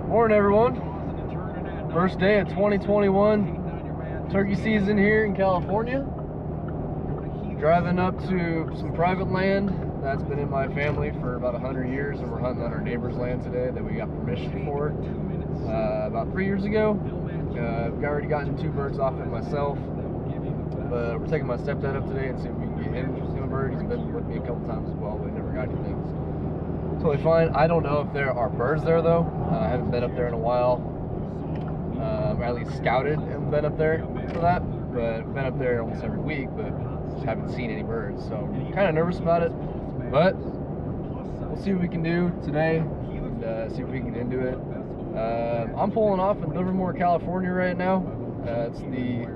Morning, everyone. First day of 2021 turkey season here in California. Driving up to some private land that's been in my family for about 100 years, and we're hunting on our neighbor's land today that we got permission for about 3 years ago. I've already gotten 2 birds off it myself, but we're taking my stepdad up today and see if we can get him a bird. He's been with me a couple times as well, but never got anything. Totally fine. I don't know if there are birds there though. I haven't been up there in a while. Or at least scouted and been up there for that, but I've been up there almost every week, but just haven't seen any birds, so I'm kind of nervous about it. But we'll see what we can do today and see if we can get into it. I'm pulling off in Livermore, California right now. It's the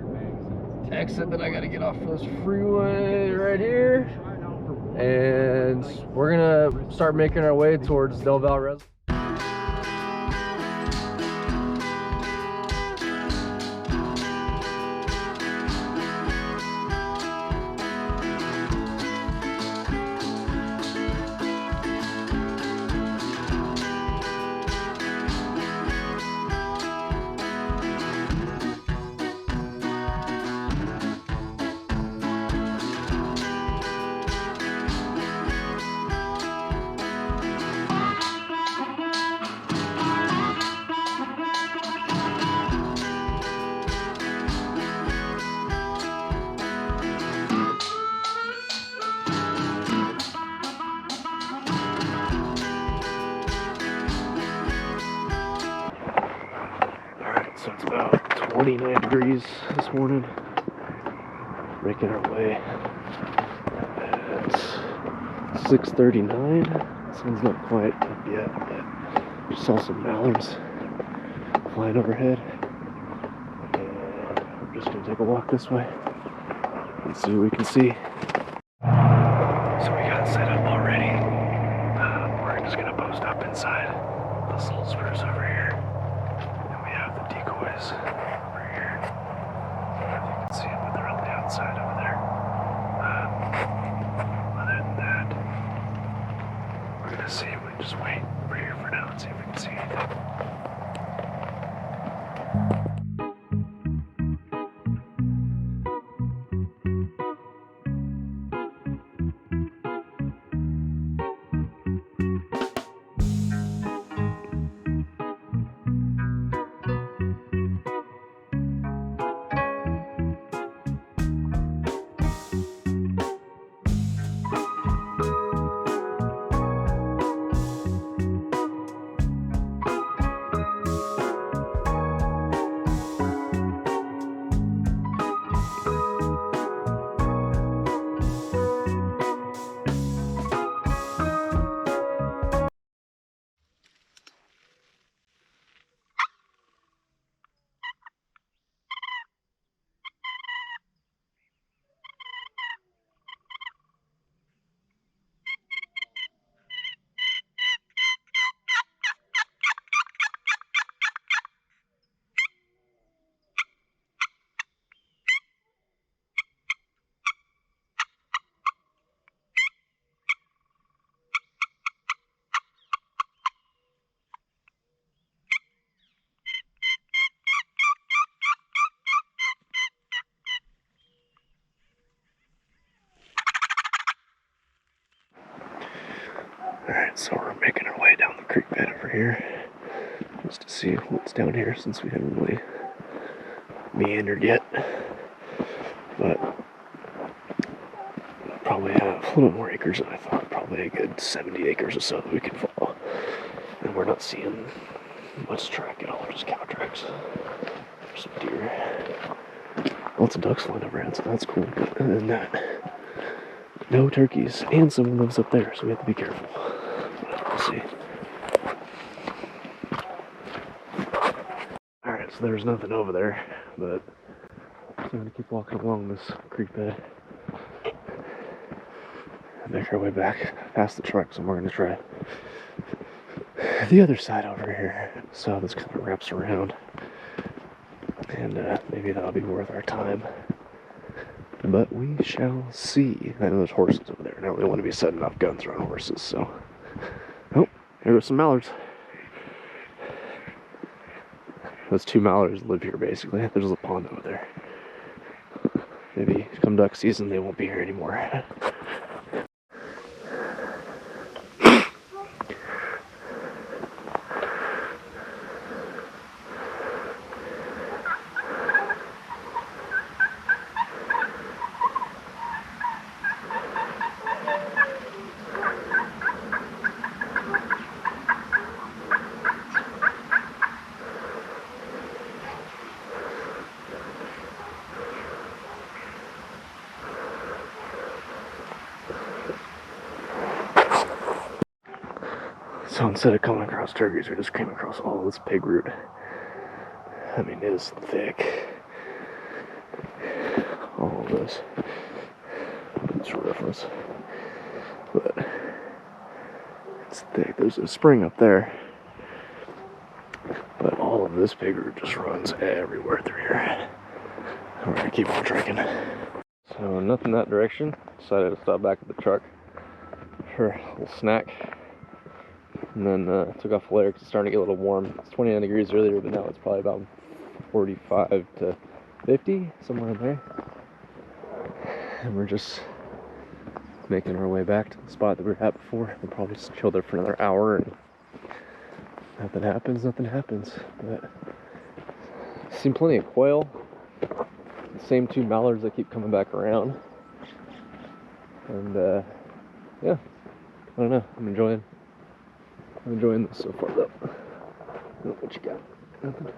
exit that I got to get off this freeway right here, and we're gonna start making our way towards Del Val Reservoir. So it's about 29 degrees this morning. Making our way at 6:39. Sun's not quite up yet, but just saw some mallards flying overhead. And I'm just gonna take a walk this way and see what we can see. So we got set up already. We're just gonna post up inside this little spruce over here. Decoys over here. I don't know if you can see them, but they're on the outside over there. Other than that, we're gonna see. We just wait over here for now and see if we can see anything. Alright, so we're making our way down the creek bed over here just to see what's down here, since we haven't really meandered yet. But probably have a little bit more acres than I thought, probably a good 70 acres or so that we can follow. And we're not seeing much track at all, just cow tracks. There's some deer. Lots of ducks flying overhead, so that's cool. But other than that, no turkeys, and someone lives up there, so we have to be careful. We'll see. Alright, so there's nothing over there, but I'm gonna keep walking along this creek bed and make our way back past the trucks, and we're gonna try the other side over here. So this kind of wraps around, and maybe that'll be worth our time. But we shall see. I know there's horses over there, and I don't really want to be setting off guns around horses, so. Oh, here goes some mallards. Those 2 mallards live here basically. There's a pond over there. Maybe come duck season they won't be here anymore. So instead of coming across turkeys, we just came across all this pig root. I mean, it is thick. All of this. It's for reference. But it's thick. There's a spring up there. But all of this pig root just runs everywhere through here. We're gonna keep on trekking. So nothing that direction. Decided to stop back at the truck for a little snack. And then took off the layer because it's starting to get a little warm. It's 29 degrees earlier, but now it's probably about 45 to 50, somewhere in there. And we're just making our way back to the spot that we were at before. We'll probably just chill there for another hour, and nothing happens, nothing happens. But seen plenty of quail. The same 2 mallards that keep coming back around. And yeah, I don't know. I'm enjoying this so far though. What you got? Nothing.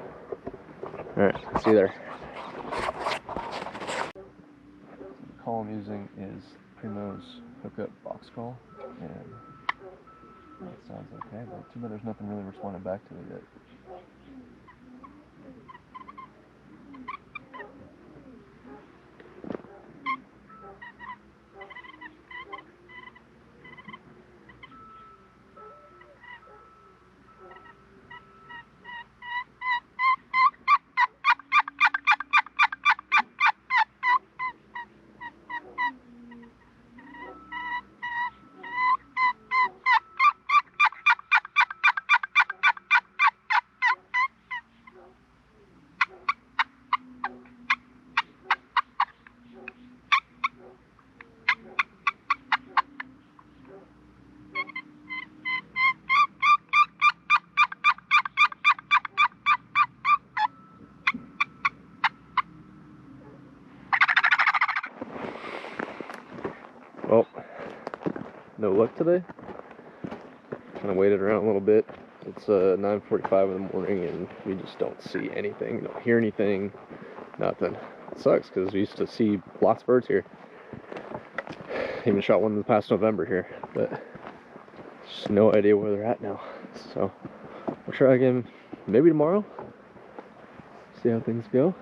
Alright, see you there. The call I'm using is Primo's hookup box call, and that sounds okay, but too bad there's nothing really responding back to it yet. Well, no luck today. Kind of waited around a little bit. It's 9:45 in the morning, and we just don't see anything, don't hear anything, nothing. It sucks because we used to see lots of birds here. Even shot one this past November here, but just no idea where they're at now. So we'll try again maybe tomorrow. See how things go.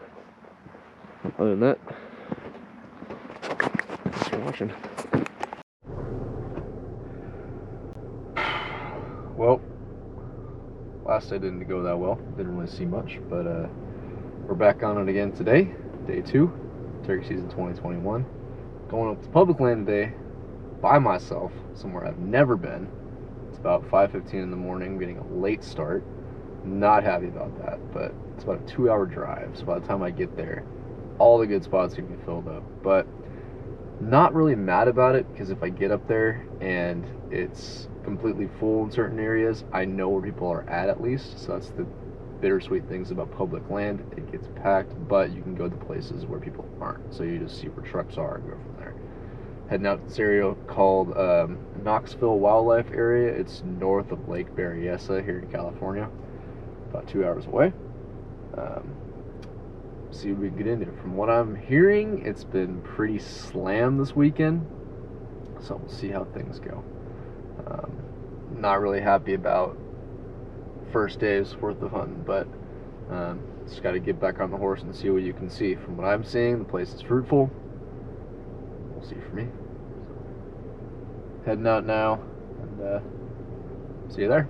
Other than that, thanks for watching. Well, last day didn't go that well. Didn't really see much, but we're back on it again today, day 2, turkey season 2021. Going up to public land today by myself, somewhere I've never been. It's about 5:15 in the morning, getting a late start. Not happy about that, but it's about a 2-hour drive, so by the time I get there, all the good spots can be filled up. But not really mad about it, because if I get up there and it's completely full in certain areas, I know where people are at least. So that's the bittersweet things about public land. It gets packed, but you can go to places where people aren't, so you just see where trucks are and go from there. Heading out to this area called Knoxville Wildlife Area. It's north of Lake Berryessa here in California, about 2 hours away. See what we can get into. From what I'm hearing, it's been pretty slammed this weekend, so we'll see how things go. Not really happy about first day's worth of hunting, but just got to get back on the horse and see what you can see. From what I'm seeing, the place is fruitful. We'll see for me. Heading out now, and see you there.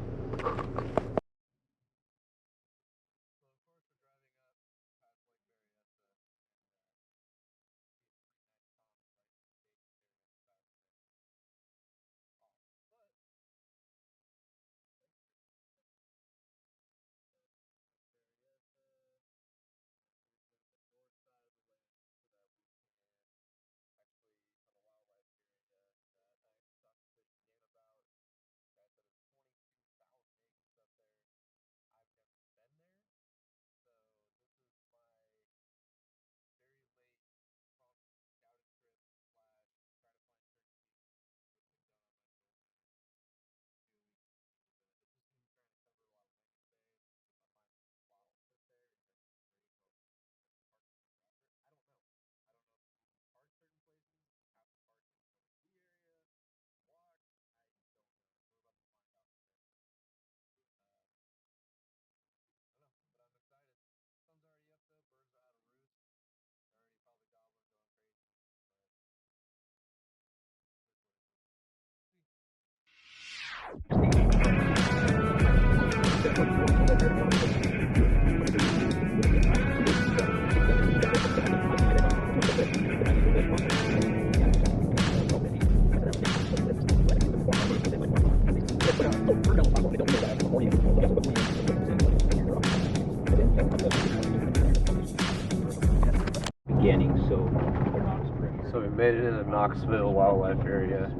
made it into Knoxville wildlife area.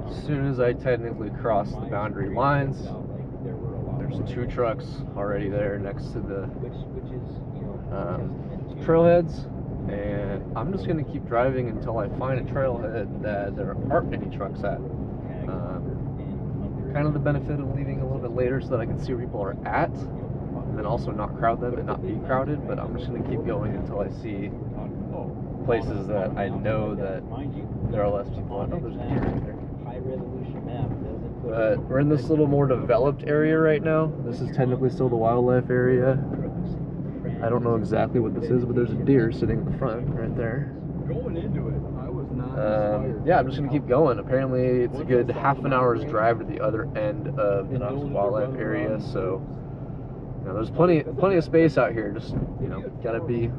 As soon as I technically crossed the boundary lines, there's 2 trucks already there next to the trailheads, and I'm just going to keep driving until I find a trailhead that there aren't any trucks at. Kind of the benefit of leaving a little bit later so that I can see where people are at, and then also not crowd them and not be crowded, but I'm just going to keep going until I see places that I know that there are less people. I know there's a deer right there. But we're in this little more developed area right now. This is technically still the wildlife area. I don't know exactly what this is, but there's a deer sitting in the front right there. Going into it, I was not yeah, I'm just gonna keep going. Apparently it's a good half an hour's drive to the other end of the Knoxville wildlife area, so there's plenty of space out here. Just gotta be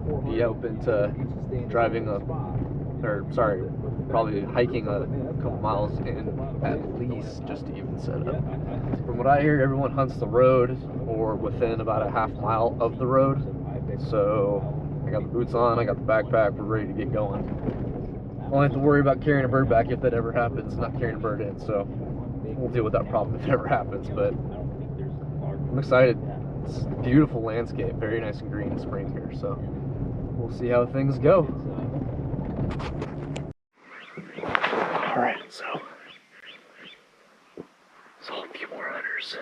open to driving probably hiking a couple miles in at least just to even set up. From what I hear, everyone hunts the road or within about a half mile of the road. So I got the boots on, I got the backpack, we're ready to get going. Only have to worry about carrying a bird back if that ever happens, not carrying a bird in, so we'll deal with that problem if it ever happens. But I'm excited. It's a beautiful landscape, very nice and green spring here, so we'll see how things go. Alright, so saw a few more hunters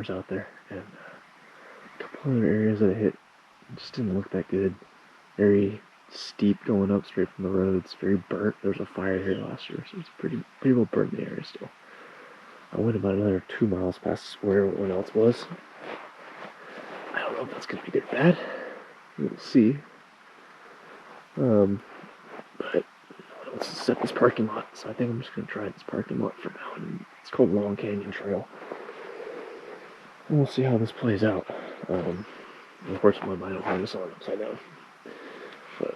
out there. And a couple other areas that I hit just didn't look that good. Very steep going up straight from the road. It's very burnt. There was a fire here last year, so it's pretty well burnt in the area still. I went about another 2 miles past where everyone else was. I don't know if that's going to be good or bad. We'll see. But let's set this parking lot, so I think I'm just going to try this parking lot for now. And it's called Long Canyon Trail. And we'll see how this plays out. And of course, my vinyl harness on upside down. But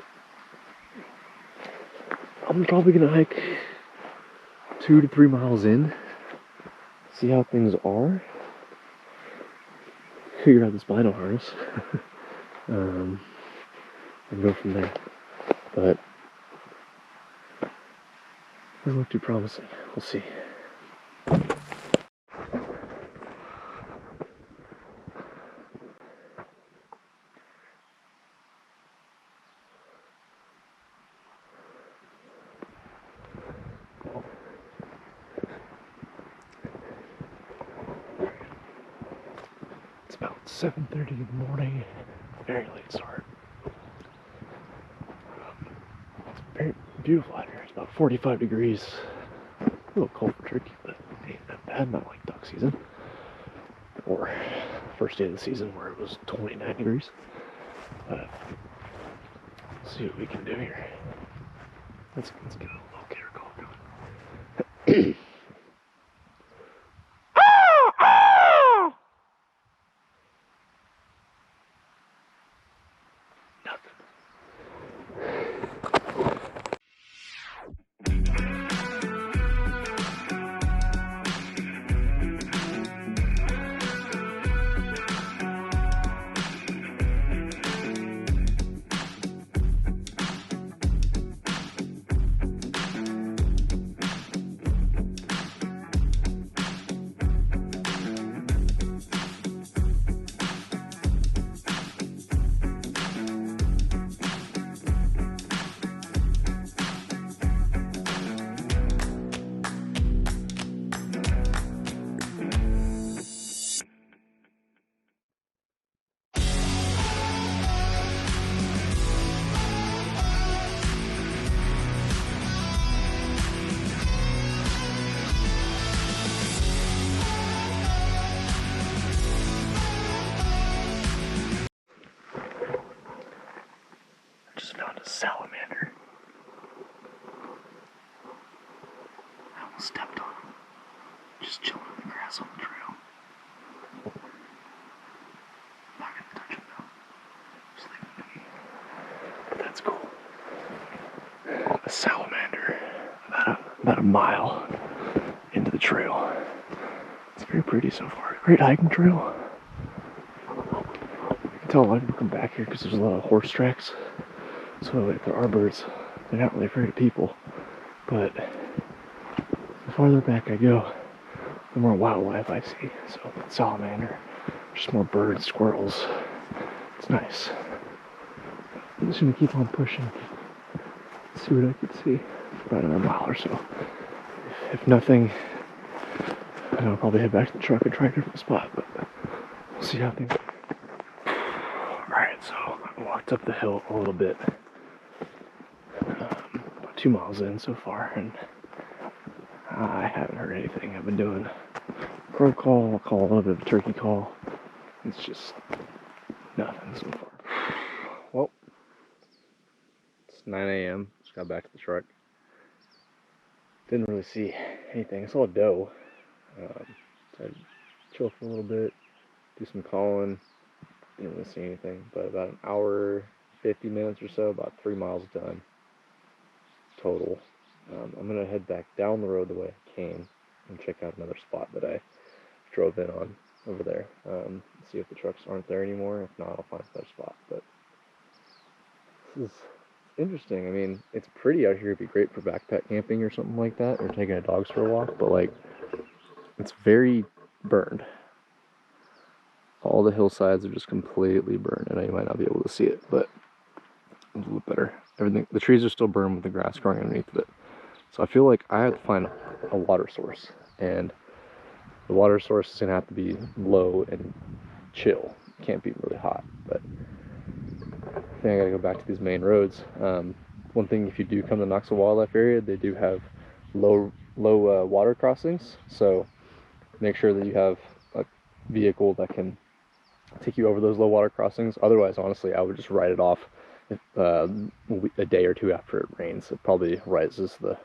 I'm probably going to hike 2 to 3 miles in, see how things are, figure out this vinyl harness, and go from there. But doesn't look too promising. We'll see. It's about 7:30 in the morning. Very late start. It's very beautiful out here. It's about 45 degrees. A little cold for turkey, but it ain't that bad. Not like duck season. Or first day of the season where it was 29 degrees. But let's see what we can do here. Let's get a locator call going. Salamander. I almost stepped on him. Just chilling in the grass on the trail. Not gonna touch him though. Just leave him be. But that's cool. A salamander. About a mile into the trail. It's very pretty so far. Great hiking trail. You can tell a lot of people come back here because there's a lot of horse tracks. So if there are birds, they're not really afraid of people. But the farther back I go, the more wildlife I see. So salamander, just more birds, squirrels. It's nice. I'm just gonna keep on pushing, see what I can see for about another mile or so. If nothing, I'll probably head back to the truck and try a different spot, but we'll see how things go. Alright, so I walked up the hill a little bit, about 2 miles in so far, and I haven't heard anything. I've been doing a crow call, a little bit of a turkey call. It's just nothing so far. Well, it's 9 a.m. Just got back to the truck. Didn't really see anything. I saw a doe. So I'd chill for a little bit, do some calling. Didn't really see anything, but about an hour, 50 minutes or so, about 3 miles done total. I'm gonna head back down the road the way I came and check out another spot that I drove in on over there. See if the trucks aren't there anymore. If not, I'll find another spot. But this is interesting. I mean, it's pretty out here. It'd be great for backpack camping or something like that, or taking the dogs for a walk, but like, it's very burned. All the hillsides are just completely burned. I know you might not be able to see it, but it's a little better. Everything, the trees are still burned with the grass growing underneath of it. So I feel like I have to find a water source, and the water source is gonna have to be low and chill. It can't be really hot, but I think I gotta go back to these main roads. One thing, if you do come to Knoxville Wildlife Area, they do have low water crossings, so make sure that you have a vehicle that can take you over those low water crossings. Otherwise, honestly, I would just write it off a day or two after it rains. It probably rises the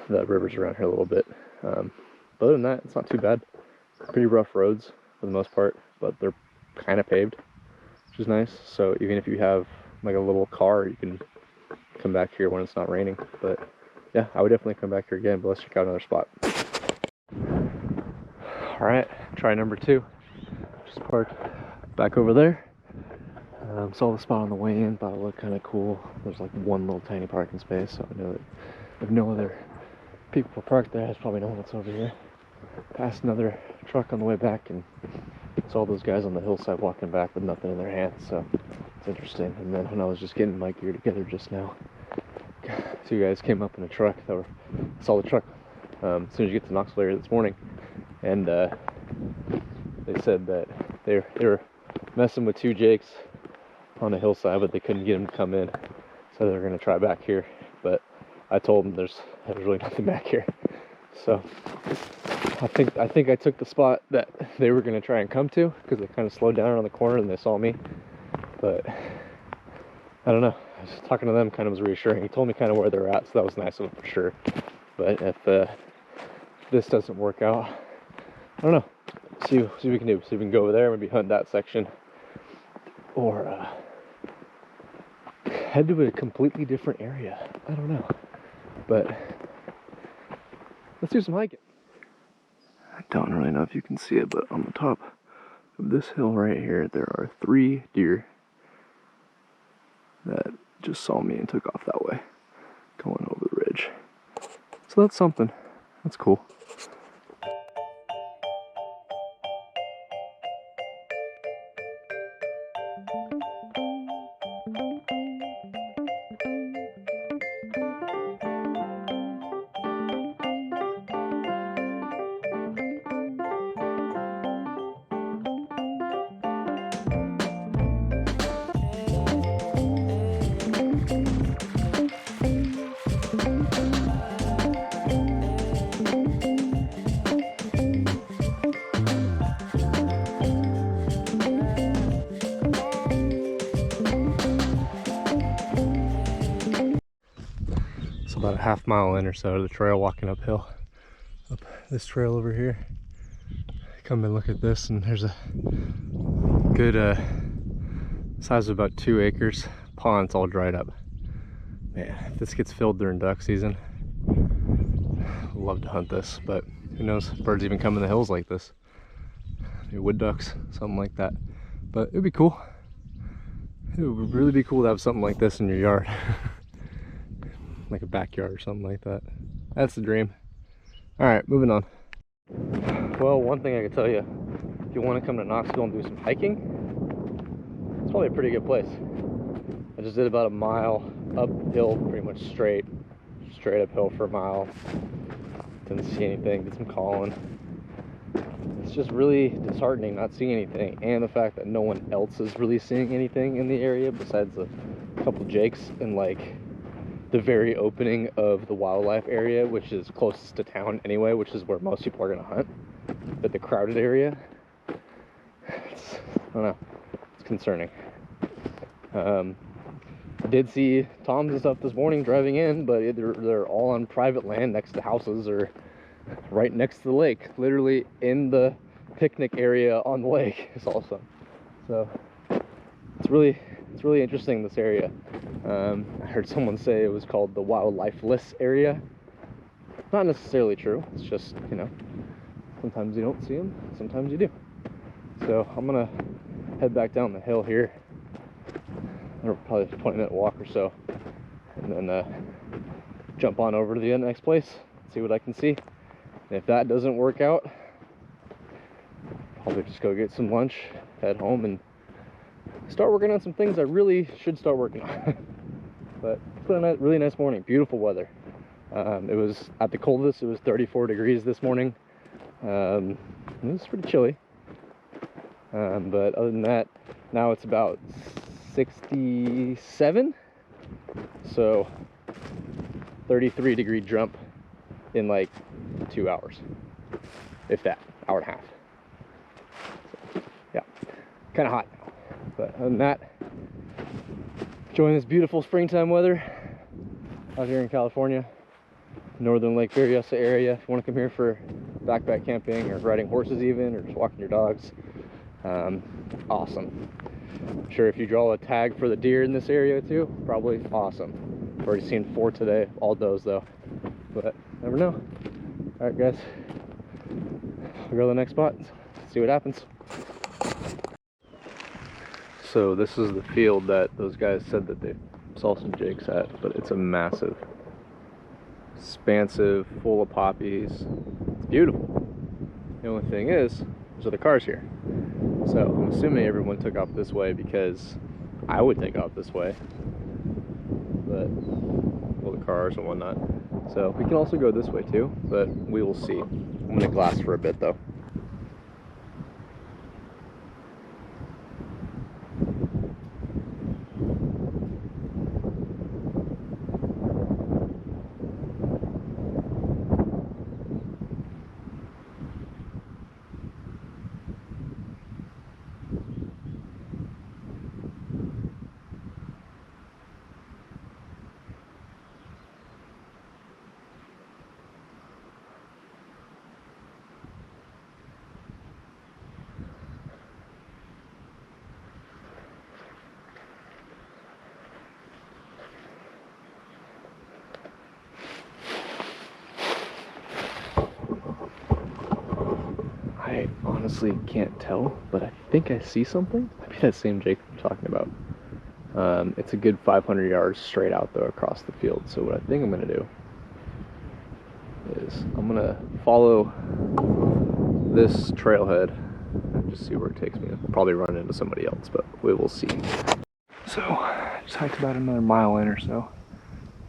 rivers around here a little bit. But other than that, it's not too bad. Pretty rough roads for the most part, but they're kind of paved, which is nice. So even if you have like a little car, you can come back here when it's not raining. But yeah, I would definitely come back here again, but let's check out another spot. All right, try number 2. Just parked back over there. Saw the spot on the way in, thought it looked kind of cool. There's like one little tiny parking space, so I know that if no other people parked there, there's probably no one else over here. Passed another truck on the way back and saw those guys on the hillside walking back with nothing in their hands, so it's interesting. And then when I was just getting my gear together just now, 2 guys came up in a truck. Saw the truck as soon as you get to Knoxville area this morning, and they said that they were messing with 2 jakes on the hillside, but they couldn't get them to come in, so they were going to try back here. But I told them there's really nothing back here. So I think I took the spot that they were going to try and come to, because they kind of slowed down on the corner and they saw me. But I don't know. I was talking to them, kind of was reassuring. He told me kind of where they're at, so that was nice of him for sure. But if this doesn't work out, I don't know. See what we can do. See if we can go over there, maybe hunt that section, or head to a completely different area. I don't know. But let's do some hiking. I don't really know if you can see it, but on the top of this hill right here, there are 3 deer that just saw me and took off that way, going over the ridge. So that's something. That's cool. About a half mile in or so to the trail, walking uphill, up this trail over here. Come and look at this, and there's a good size of about 2 acres. Pond's all dried up. Man, if this gets filled during duck season, I'd love to hunt this, but who knows, birds even come in the hills like this. Maybe wood ducks, something like that. But it'd be cool. It would really be cool to have something like this in your yard. Like a backyard or something like that. That's the dream. Alright, moving on. Well, one thing I can tell you, if you want to come to Knoxville and do some hiking, it's probably a pretty good place. I just did about a mile uphill, pretty much straight uphill for a mile. Didn't see anything, did some calling. It's just really disheartening not seeing anything, and the fact that no one else is really seeing anything in the area besides a couple jakes and like the very opening of the wildlife area, which is closest to town anyway, which is where most people are going to hunt. But the crowded area, I don't know, it's concerning. I did see toms and stuff this morning driving in, but they're all on private land next to houses or right next to the lake, literally in the picnic area on the lake. It's awesome. So it's really interesting, this area. I heard someone say it was called the wildlifeless area. Not necessarily true. It's just, you know, sometimes you don't see them, sometimes you do. So I'm gonna head back down the hill here, or probably a 20-minute walk or so, and then jump on over to the next place, see what I can see. And if that doesn't work out, probably just go get some lunch, head home, and start working on some things I really should start working on. But it's been a really nice morning, beautiful weather. It was at the coldest, it was 34 degrees this morning. It was pretty chilly. But other than that, now it's about 67. So 33-degree jump in like 2 hours, if that, hour and a half. So, yeah, kind of hot now. But other than that, enjoying this beautiful springtime weather out here in California, northern Lake Berryessa area. If you want to come here for backpack camping or riding horses even, or just walking your dogs, awesome. I'm sure if you draw a tag for the deer in this area too, probably awesome. I've already seen 4 today, all does though, but never know. All right guys, we'll go to the next spot, see what happens. So this is the field that those guys said that they saw some jakes at, but it's a massive, expansive, full of poppies. It's beautiful. The only thing is, there's other cars here. So I'm assuming everyone took off this way because I would take off this way. But, well, the cars and whatnot. So we can also go this way too, but we will see. I'm gonna glass for a bit though. I honestly can't tell, but I think I see something. Maybe that same Jake I'm talking about. It's a good 500 yards straight out though across the field. So what I think I'm gonna do is I'm gonna follow this trailhead and just see where it takes me. I'll probably run into somebody else, but we will see. So I just hiked about another mile in or so,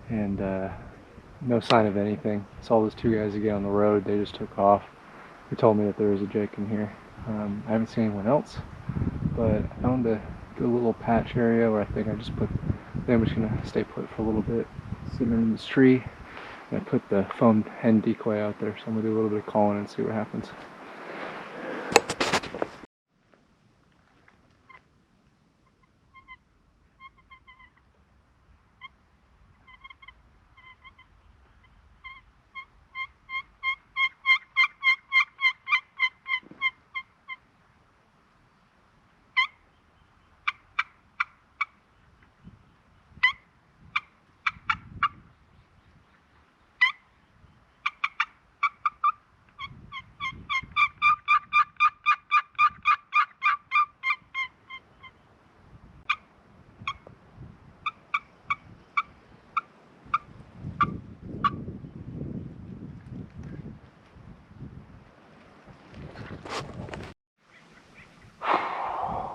and no sign of anything. Saw those 2 guys again on the road. They just took off. They told me that there was a Jake in here. I haven't seen anyone else, but I found a good little patch area where I think I'm just gonna stay put for a little bit, sitting in this tree. And I put the foam hen decoy out there, so I'm gonna do a little bit of calling and see what happens.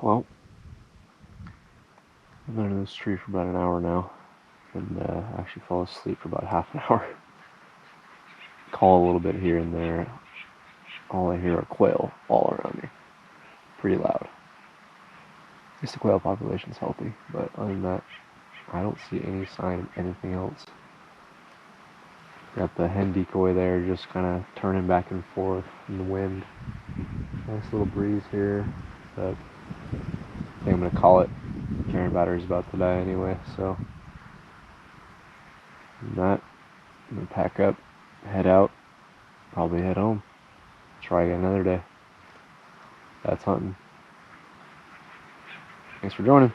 Well, I've been in this tree for about an hour now, and actually fell asleep for about half an hour. Call a little bit here and there. All I hear are quail all around me. Pretty loud. At least the quail population's healthy, but other than that, I don't see any sign of anything else. Got the hen decoy there just kind of turning back and forth in the wind. Nice little breeze here. But I think I'm going to call it. Carrying battery's about to die anyway, so I'm going to pack up, head out, probably head home. Try again another day. That's hunting. Thanks for joining.